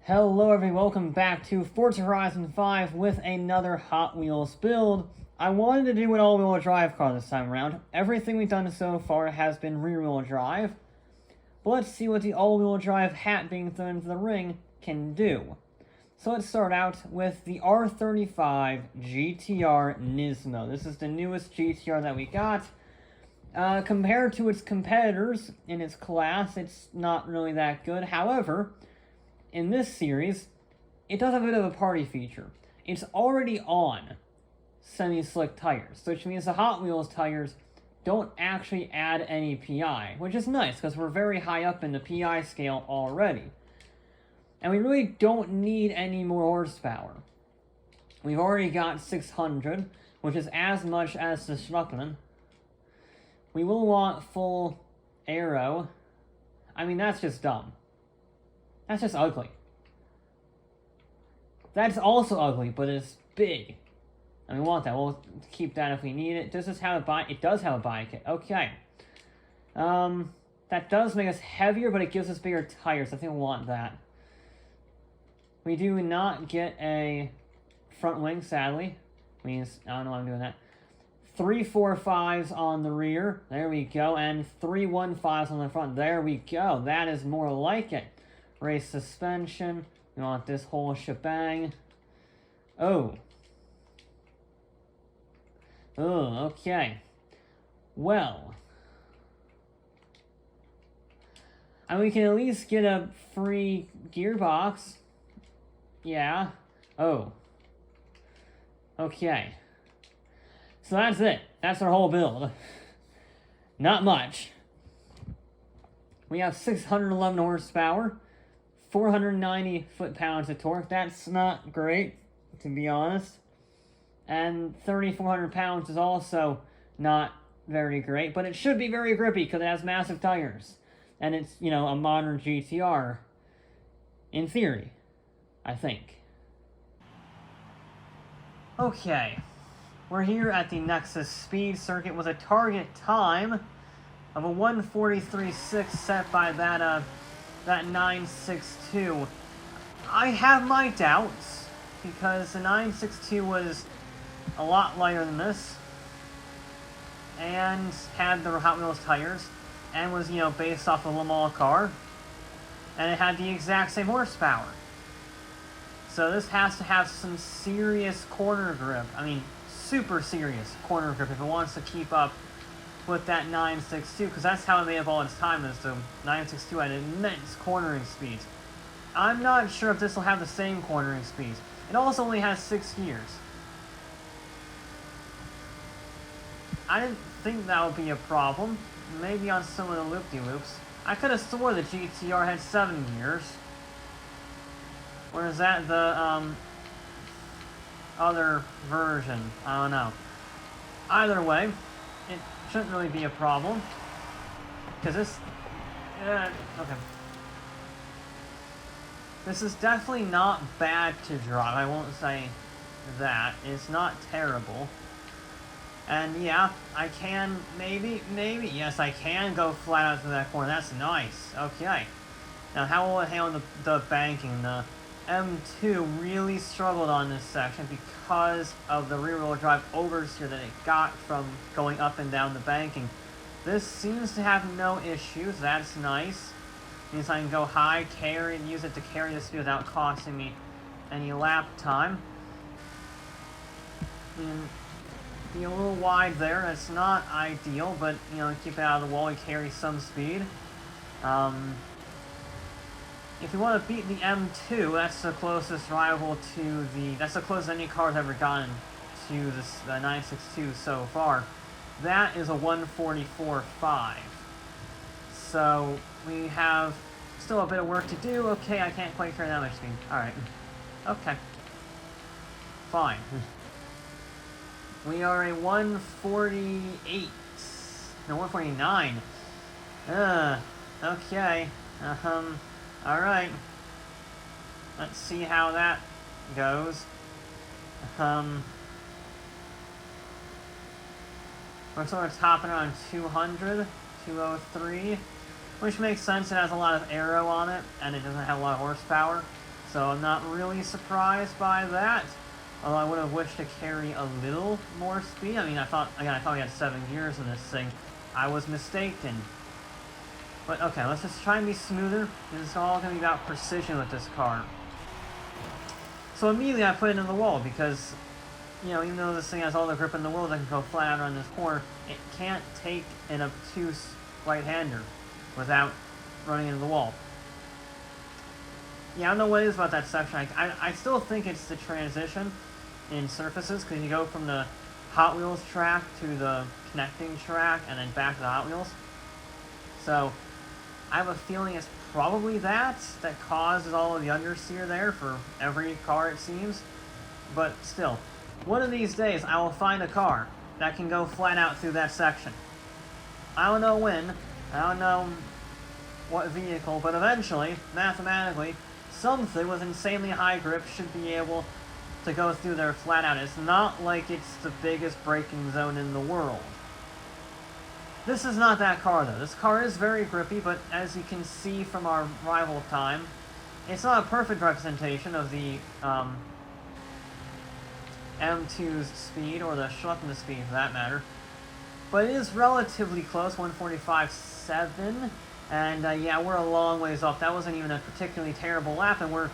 Hello everyone, welcome back to Forza Horizon 5 with another Hot Wheels build. I wanted to do an all-wheel drive car this time around. Everything we've done so far has been rear-wheel drive. But let's see what the all-wheel drive hat being thrown into the ring can do. So let's start out with the R35 GTR NISMO. This is the newest GTR that we got. Compared to its competitors in its class, it's not really that good. However, in this series, it does have a bit of a party feature. It's already on semi-slick tires, which means the Hot Wheels tires don't actually add any PI, which is nice because we're very high up in the PI scale already. And we really don't need any more horsepower. We've already got 600, which is as much as the Schluckman. We will want full aero. I mean, that's just dumb. That's just ugly. That's also ugly, but it's big. And we want that. We'll keep that if we need it. Does this have a bike? It does have a bike kit. Okay. That does make us heavier, but it gives us bigger tires. I think we want that. We do not get a front wing, sadly. Means I don't know why I'm doing that. 3 4.5s on the rear. There we go. And 3 1.5s on the front. There we go. That is more like it. Race suspension. We want this whole shebang. Oh. Oh, okay. Well. And we can at least get a free gearbox. Yeah. Oh. Okay. So that's it. That's our whole build. Not much. We have 611 horsepower. 490 foot-pounds of torque. That's not great, to be honest. And 3,400 pounds is also not very great, but it should be very grippy because it has massive tires. And it's, you know, a modern GTR. In theory, I think. Okay. We're here at the Nexus Speed Circuit with a target time of a 1:43.6 set by that 962. I have my doubts, because the 962 was a lot lighter than this, and had the Hot Wheels tires, and was, you know, based off a Le Mans car, and it had the exact same horsepower. So this has to have some serious corner grip. I mean, super serious corner grip if it wants to keep up with that 962, because that's how it made up all its time, is the 962 had immense cornering speeds. I'm not sure if this will have the same cornering speeds. It also only has 6 gears. I didn't think that would be a problem. Maybe on some of the loop-de-loops. I could have swore the GTR had 7 gears. Or is that the, other version? I don't know. Either way, it shouldn't really be a problem. Because this... okay. This is definitely not bad to drive. I won't say that. It's not terrible. And yeah, I can yes, I can go flat out to that corner. That's nice. Okay. Now, how will it handle the banking? The M2 really struggled on this section because of the rear-wheel drive oversteer that it got from going up and down the banking. This seems to have no issues. That's nice. Means I can go high, carry, and use it to carry the speed without costing me any lap time. And be a little wide there. That's not ideal, but, you know, keep it out of the wall, we carry some speed. If you want to beat the M2, that's the closest rival to the... That's the closest any car's ever gotten to this, the 962 so far. That is a 1:44.5. So, we have still a bit of work to do. Okay, I can't quite carry that much speed. Alright. Okay. Fine. We are a 1:48. No, 1:49. Okay. Alright. Let's see how that goes. We're sort of topping around 200, 203, which makes sense. It has a lot of aero on it, and it doesn't have a lot of horsepower. so I'm not really surprised by that. Although I would have wished to carry a little more speed. I mean, I thought we had 7 gears in this thing. I was mistaken. But okay, let's just try and be smoother. It's all going to be about precision with this car. So immediately I put it in the wall because, you know, even though this thing has all the grip in the world, I can go flat out on this corner. It can't take an obtuse right-hander without running into the wall. Yeah, I don't know what it is about that section. I still think it's the transition in surfaces, because you go from the Hot Wheels track to the connecting track and then back to the Hot Wheels. So I have a feeling it's probably that causes all of the understeer there for every car, it seems. But still, one of these days I will find a car that can go flat out through that section. I don't know when, I don't know what vehicle, but eventually, mathematically, something with insanely high grip should be able to go through there flat out. It's not like it's the biggest braking zone in the world. This is not that car, though. This car is very grippy, but as you can see from our rival time, it's not a perfect representation of the M2's speed, or the Schleppende speed for that matter. But it is relatively close, 145.7, and yeah, we're a long ways off. That wasn't even a particularly terrible lap, and we're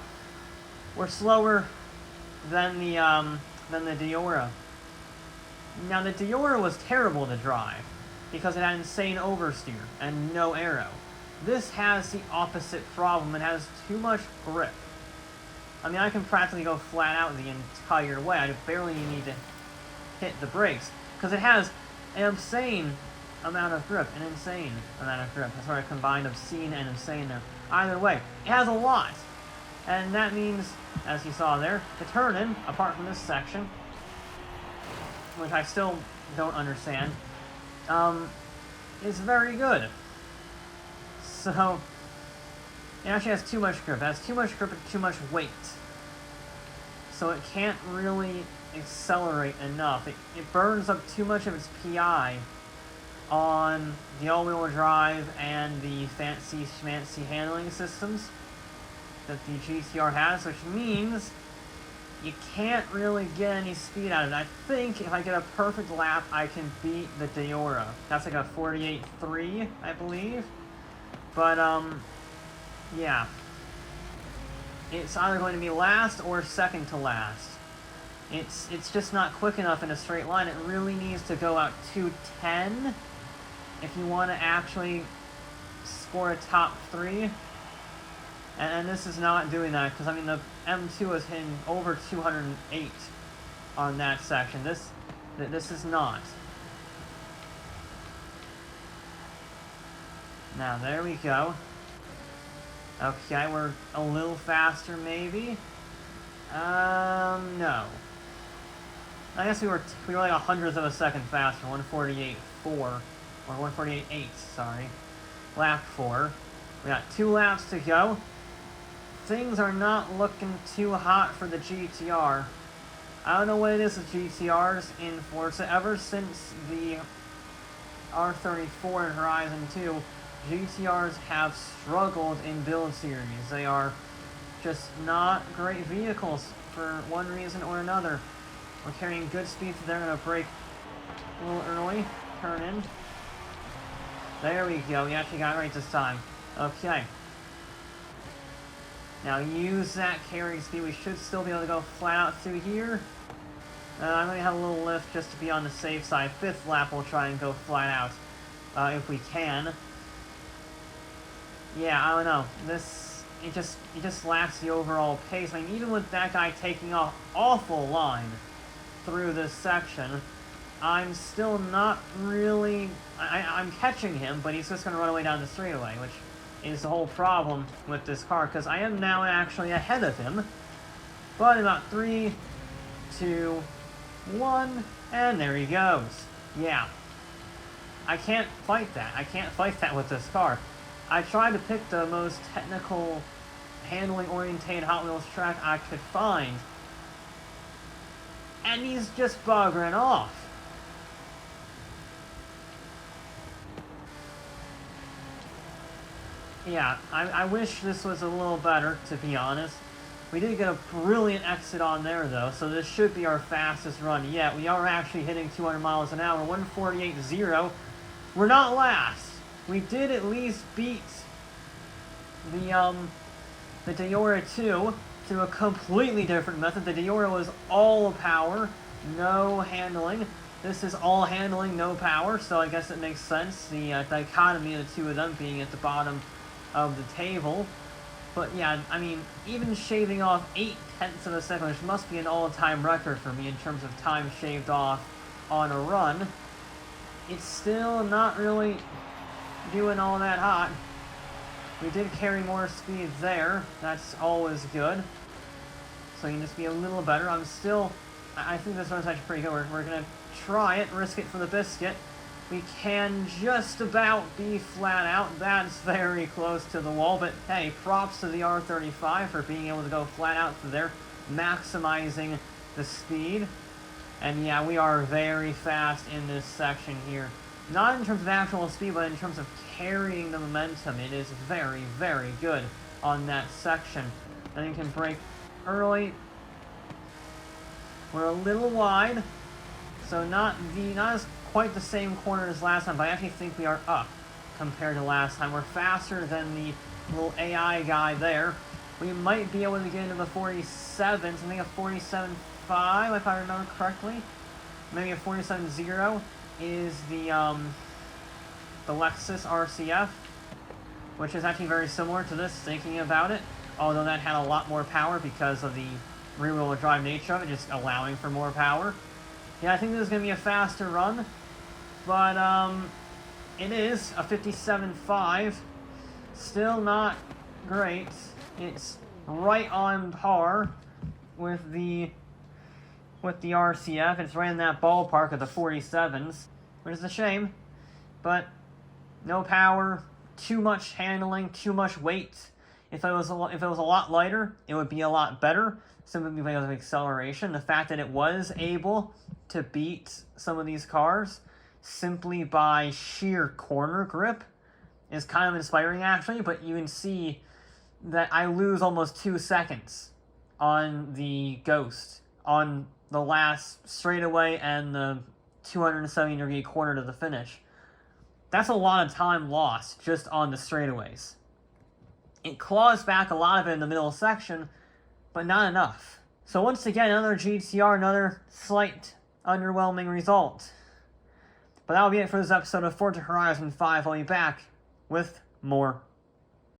slower than the Diora. Now, the Diora was terrible to drive because it had insane oversteer and no aero. This has the opposite problem. It has too much grip. I mean, I can practically go flat out the entire way. I barely need to hit the brakes because it has an insane amount of grip. That's where I combined obscene and insane there. Either way, it has a lot. And that means, as you saw there, the turn-in, apart from this section, which I still don't understand, is very good. So, it actually has too much grip. It has too much grip and too much weight. So it can't really accelerate enough. It burns up too much of its PI on the all-wheel drive and the fancy schmancy handling systems that the GTR has, which means you can't really get any speed out of it. I think if I get a perfect lap, I can beat the Diora. That's like a 48.3, I believe. But, yeah. It's either going to be last or second to last. It's just not quick enough in a straight line. It really needs to go out 210 if you want to actually score a top 3. And this is not doing that, because, I mean, the M2 is hitting over 208 on that section. This is not. Now, there we go. Okay, we're a little faster, maybe. No. I guess we were like 1/100th of a second faster, 148.4, or 148.8, sorry. Lap 4. We got 2 laps to go. Things are not looking too hot for the GTR. I don't know what it is with GTRs in Forza. Ever since the R34 and Horizon 2, GTRs have struggled in build series. They are just not great vehicles for one reason or another. We're carrying good speed, so they're going to brake a little early. Turn in. There we go. We actually got it right this time. Okay. Now use that carrying speed. We should still be able to go flat out through here. I'm going to have a little lift just to be on the safe side. 5th lap we'll try and go flat out if we can. Yeah, I don't know. It just lacks the overall pace. I mean, even with that guy taking an awful line through this section, I'm still not really... I'm catching him, but he's just going to run away down the straightaway, which is the whole problem with this car, because I am now actually ahead of him. But in about 3, 2, 1, and there he goes. Yeah. I can't fight that. I can't fight that with this car. I tried to pick the most technical, handling-oriented Hot Wheels track I could find, and he's just buggering off. Yeah, I wish this was a little better, to be honest. We did get a brilliant exit on there, though, so this should be our fastest run yet. We are actually hitting 200 miles an hour, 148.0. We're not last. We did at least beat the Diora 2 through a completely different method. The Diora was all power, no handling. This is all handling, no power, so I guess it makes sense, the dichotomy of the two of them being at the bottom of the table. But yeah, I mean, even shaving off 0.8 of a second, which must be an all-time record for me in terms of time shaved off on a run, it's still not really doing all that hot. We did carry more speed there, that's always good. So you can just be a little better. I think this one's actually pretty good. We're gonna try it, risk it for the biscuit. We can just about be flat out. That's very close to the wall, but hey, props to the R35 for being able to go flat out through there, maximizing the speed. And yeah, we are very fast in this section here. Not in terms of actual speed, but in terms of carrying the momentum. It is very, very good on that section. Then you can brake early. We're a little wide, so not as quite the same corner as last time, but I actually think we are up compared to last time. We're faster than the little AI guy there. We might be able to get into the 47s. I think a 47.5, if I remember correctly. Maybe a 47.0 is the Lexus RCF, which is actually very similar to this, thinking about it, although that had a lot more power because of the rear-wheel drive nature of it, just allowing for more power. Yeah, I think this is going to be a faster run, but it is a 57.5. Still not great. It's right on par with the RCF. It's right in that ballpark of the 47s, which is a shame, but no power, too much handling, too much weight. If it was a lot lighter, it would be a lot better, simply because of acceleration. The fact that it was able to beat some of these cars simply by sheer corner grip is kind of inspiring, actually, but you can see that I lose almost 2 seconds on the Ghost, on the last straightaway and the 270-degree corner to the finish. That's a lot of time lost just on the straightaways. It claws back a lot of it in the middle section, but not enough. So once again, another GTR, another slight underwhelming result. But that'll be it for this episode of Forza Horizon 5. I'll be back with more